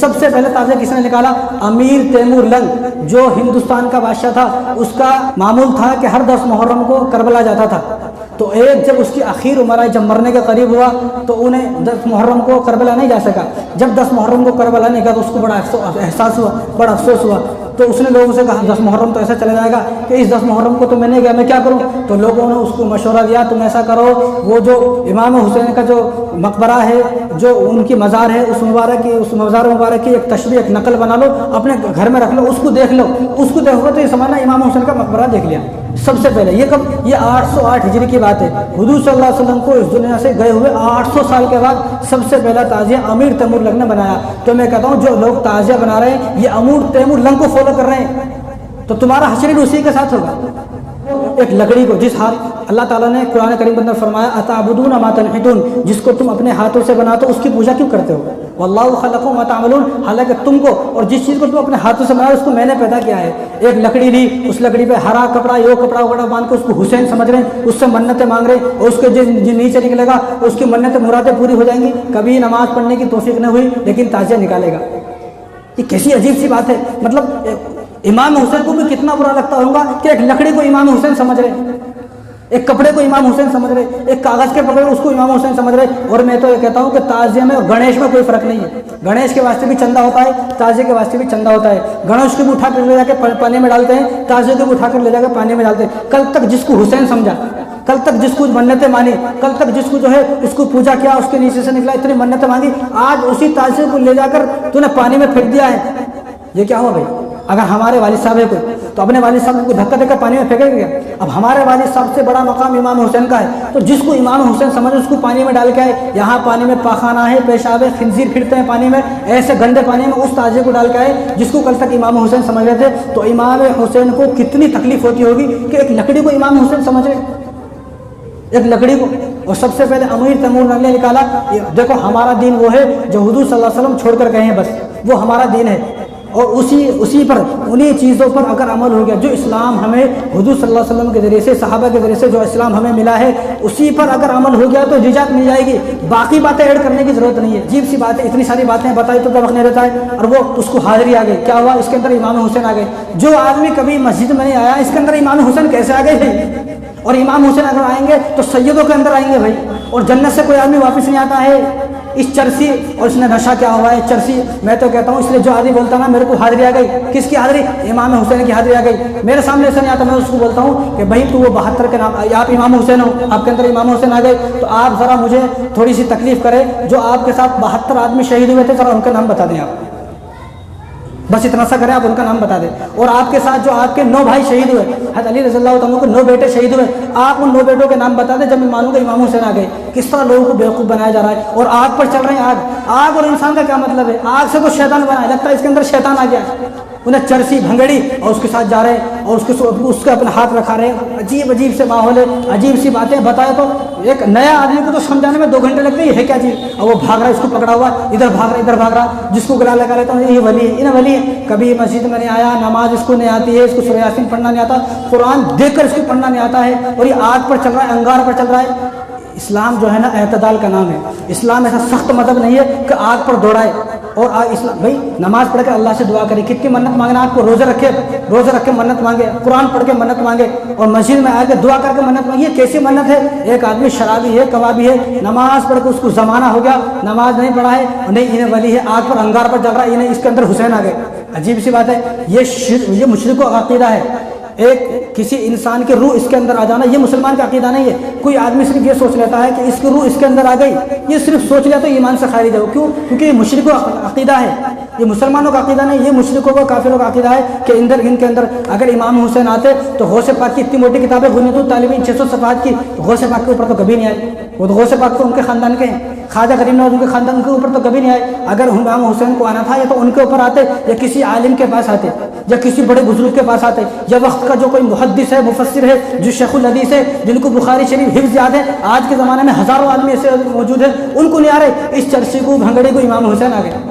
سب سے پہلے تعزیہ کس نے نکالا؟ امیر تیمور لنگ جو ہندوستان کا بادشاہ تھا، اس کا معمول تھا کہ ہر 10 محرم کو کربلا جاتا تھا۔ تو ایک جب اس کی آخر عمر آئی، جب مرنے کے قریب ہوا تو انہیں 10 محرم کو کربلا نہیں جا سکا۔ جب 10 محرم کو کربلا نہیں گیا تو اس کو بڑا احساس ہوا، بڑا افسوس ہوا۔ تو اس نے لوگوں سے کہا 10 محرم تو ایسا چلا جائے گا کہ اس 10 محرم کو تو میں نہیں گیا، میں کیا کروں؟ تو لوگوں نے اس کو مشورہ دیا تم ایسا کرو، وہ جو امام حسین کا جو مقبرہ ہے، جو ان کی مزار ہے، اس مزار مبارک کی ایک تشریح، ایک نقل بنا لو، اپنے گھر میں رکھ لو، اس کو دیکھ لو، اس کو دیکھو تو یہ سمجھنا امام حسین کا مقبرہ دیکھ لیا۔ سب سے پہلے یہ کب؟ یہ 808 ہجری کی بات ہے۔ حضور صلی اللہ علیہ وسلم کو اس دنیا سے گئے ہوئے 800 سال کے بعد سب سے پہلا تعزیہ امیر تیمور لنگ نے بنایا۔ تو میں کہتا ہوں جو لوگ تعزیہ بنا رہے ہیں یہ امیر تیمور لنگ کو فالو کر رہے ہیں، تو تمہارا حشر بھی اسی کے ساتھ ہوگا۔ ایک لکڑی کو جس ہاتھ اللہ تعالیٰ نے قرآن کریم کے اندر فرمایا اتعبدون ما تنحتون، جس کو تم اپنے ہاتھوں سے بناتے ہو اس کی پوجا کیوں کرتے ہو؟ واللہ خلقکم ما تعملون، حالانکہ تم کو اور جس چیز کو تم اپنے ہاتھوں سے بناؤ اس کو میں نے پیدا کیا ہے۔ ایک لکڑی لی، اس لکڑی پہ ہرا کپڑا یہ کپڑا وغیرہ باندھ کے اس کو حسین سمجھ رہے ہیں، اس سے منتیں مانگ رہے ہیں، اور اس کے جو نیچے نکلے گا اس کی منتیں مرادیں پوری ہو جائیں گی۔ کبھی نماز پڑھنے کی توفیق نہ ہوئی لیکن تعزیہ نکالے گا۔ یہ کیسی عجیب سی بات ہے۔ مطلب امام حسین کو بھی کتنا برا لگتا ہوگا کہ ایک لکڑی کو امام حسین سمجھ رہے ہیں، ایک کپڑے کو امام حسین سمجھ رہے، ایک کاغذ کے پکڑے اس کو امام حسین سمجھ رہے۔ اور میں تو یہ کہتا ہوں کہ تعزیہ میں اور گنیش میں کوئی فرق نہیں ہے۔ گنیش کے واسطے بھی چندہ ہوتا ہے، تعزیہ کے واسطے بھی چندہ ہوتا ہے۔ گنیش کو بھی اٹھا کر لے جا کے پانی میں ڈالتے ہیں، تعزیہ کو بھی اٹھا کر لے جا کے پانی میں ڈالتے ہیں۔ کل تک جس کو حسین سمجھا، کل تک جس کو منتیں مانی، کل تک جس کو جو ہے اس کو پوجا کیا، اس کے نیچے سے نکلا اتنی منتیں مانگی، آج اسی تعزیہ کو لے جا کر تو نے پانی میں پھینک دیا ہے۔ یہ کیا ہوا بھائی؟ اگر ہمارے والد صاحب ہے کوئی تو اپنے والد صاحب کو دھکا دے کر پانی میں پھینکے گا؟ اب ہمارے والد صاحب سے بڑا مقام امام حسین کا ہے، تو جس کو امام حسین سمجھے اس کو پانی میں ڈال کے آئے۔ یہاں پانی میں پاخانہ ہے، پیشاب ہے، خنزیر پھرتے ہیں پانی میں، ایسے گندے پانی میں اس تعزیہ کو ڈال کے آئے جس کو کل تک امام حسین سمجھ رہے تھے۔ تو امام حسین کو کتنی تکلیف ہوتی ہوگی کہ ایک لکڑی کو امام حسین سمجھ رہے، ایک لکڑی کو۔ اور سب سے پہلے امیر تیمور لنگ نے نکالا، دیکھو ہمارا دین وہ ہے جو حضور صلی اللہ علیہ وسلم چھوڑ کر گئے ہیں، بس وہ ہمارا دین ہے، اور اسی پر انہی چیزوں پر اگر عمل ہو گیا جو اسلام ہمیں حضور صلی اللہ علیہ وسلم کے ذریعے سے، صحابہ کے ذریعے سے جو اسلام ہمیں ملا ہے اسی پر اگر عمل ہو گیا تو نجات مل جائے گی۔ باقی باتیں ایڈ کرنے کی ضرورت نہیں ہے۔ عجیب سی باتیں، اتنی ساری باتیں بتائی تو وقت نہیں رہتا ہے، اور وہ اس کو حاضری آ گئی، کیا ہوا اس کے اندر امام حسین آ گئے۔ جو آدمی کبھی مسجد میں نہیں آیا اس کے اندر امام حسین کیسے آ گئے بھائی؟ اور امام حسین اگر آئیں گے تو سیدوں کے اندر آئیں گے بھائی، اور جنت سے کوئی آدمی واپس نہیں آتا ہے۔ اس چرسی اور اس نے نشہ کیا ہوا ہے چرسی، میں تو کہتا ہوں اس لیے جو آدمی بولتا نا میرے کو حاضری آ گئی، کس کی حاضری؟ امام حسین کی حاضری آ گئی۔ میرے سامنے ایسا نہیں آتا، میں اس کو بولتا ہوں کہ بھائی تو وہ 72 کے نام، آپ امام حسین ہو، آپ کے اندر امام حسین آ گئے، تو آپ ذرا مجھے تھوڑی سی تکلیف کرے، جو آپ کے ساتھ 72 آدمی شہید ہوئے تھے ذرا ان کا نام بتا دیں آپ، بس اتنا سا کریں، آپ ان کا نام بتا دیں۔ اور آپ کے ساتھ جو آپ کے 9 بھائی شہید ہوئے، حضرت علی رضی اللہ تعالیٰ کو 9 بیٹے شہید ہوئے، آپ ان 9 بیٹوں کے نام بتا دیں، جب میں مانوں گا امام حسین آ گئے۔ کس طرح لوگوں کو بیوقوف بنایا جا رہا ہے، اور آگ پر چل رہے ہیں۔ آگ اور انسان کا کیا مطلب ہے؟ آگ سے تو شیطان بنا ہے، لگتا ہے اس کے اندر شیطان آ گیا ہے، انہیں چرسی بھنگڑی اور اس کے ساتھ جا رہے ہیں، اور اس کا اپنا ہاتھ رکھا رہے ہیں۔ عجیب سے ماحول ہے، عجیب سی باتیں بتائے تو ایک نیا آدمی کو تو سمجھانے میں 2 گھنٹے لگتے ہیں، یہ ہے کیا چیز؟ اور وہ بھاگ رہا ہے، اس کو پکڑا ہوا، ادھر بھاگ رہا ادھر بھاگ رہا، جس کو گلا لگا لیتا ہوں یہ ولی ہے، انہیں ولی ہے۔ کبھی مسجد میں نہیں آیا، نماز اس کو نہیں آتی ہے، اس کو سورہ یاسین پڑھنا نہیں آتا، قرآن دیکھ کر اس کو پڑھنا نہیں آتا ہے، اور یہ آگ پر چل رہا ہے، انگار پر چل رہا ہے۔ اسلام جو ہے نا اعتدال کا نام ہے۔ اسلام ایسا سخت مذہب نہیں ہے کہ آگ پر دوڑائے، اور اسلام بھائی نماز پڑھ کر اللہ سے دعا کرے، کتنی منت مانگنا آپ کو، روزے رکھ کے منت مانگے، قرآن پڑھ کے منت مانگے، اور مسجد میں آ کے دعا کر کے منت مانگے، کیسی منت ہے؟ ایک آدمی شرابی ہے، کبابی ہے، نماز پڑھ کے اس کو زمانہ ہو گیا، نماز نہیں پڑھا ہے، نہیں انہیں ولی ہے، آگ پر انگار پر جل رہا ہے، انہیں اس کے اندر حسین آ گئے۔ عجیب سی بات ہے، یہ مشرک و عقیدہ ہے۔ ایک کسی انسان کی روح اس کے اندر آ جانا یہ مسلمان کا عقیدہ نہیں ہے۔ کوئی آدمی صرف یہ سوچ لیتا ہے کہ اس کی روح اس کے اندر آ گئی، یہ صرف سوچ لیتا ہے ایمان سے خارج ہے۔ کیوں؟ کیونکہ یہ مشرک و عقیدہ ہے، یہ مسلمانوں کا عقیدہ نہیں، یہ مشرکوں کا کافروں کا عقیدہ ہے کہ ان کے اندر اگر امام حسین آتے تو غوث پاک کی اتنی موٹی کتاب ہے غنیۃ الطالبین 600 صفحات کی، غوث پاک کے اوپر تو کبھی نہیں آئے، وہ تو غوث پاک تو ان کے خاندان کے ہیں، خواجہ غریب نواز ان کے خاندان کے اوپر تو کبھی نہیں آئے۔ اگر امام حسین کو آنا تھا یا تو ان کے اوپر آتے، یا کسی عالم کے پاس آتے، یا کسی بڑے بزرگ کے پاس آتے، یا وقت کا جو کوئی محدث ہے، مفسر ہے، جو شیخ الحدیث ہے، جن کو بخاری شریف حفظ یاد ہے، آج کے زمانے میں ہزاروں آدمی ایسے موجود ہیں، ان کو نہیں آ رہے، اس چرسی کو بھنگڑی کو امام حسین آ گئے۔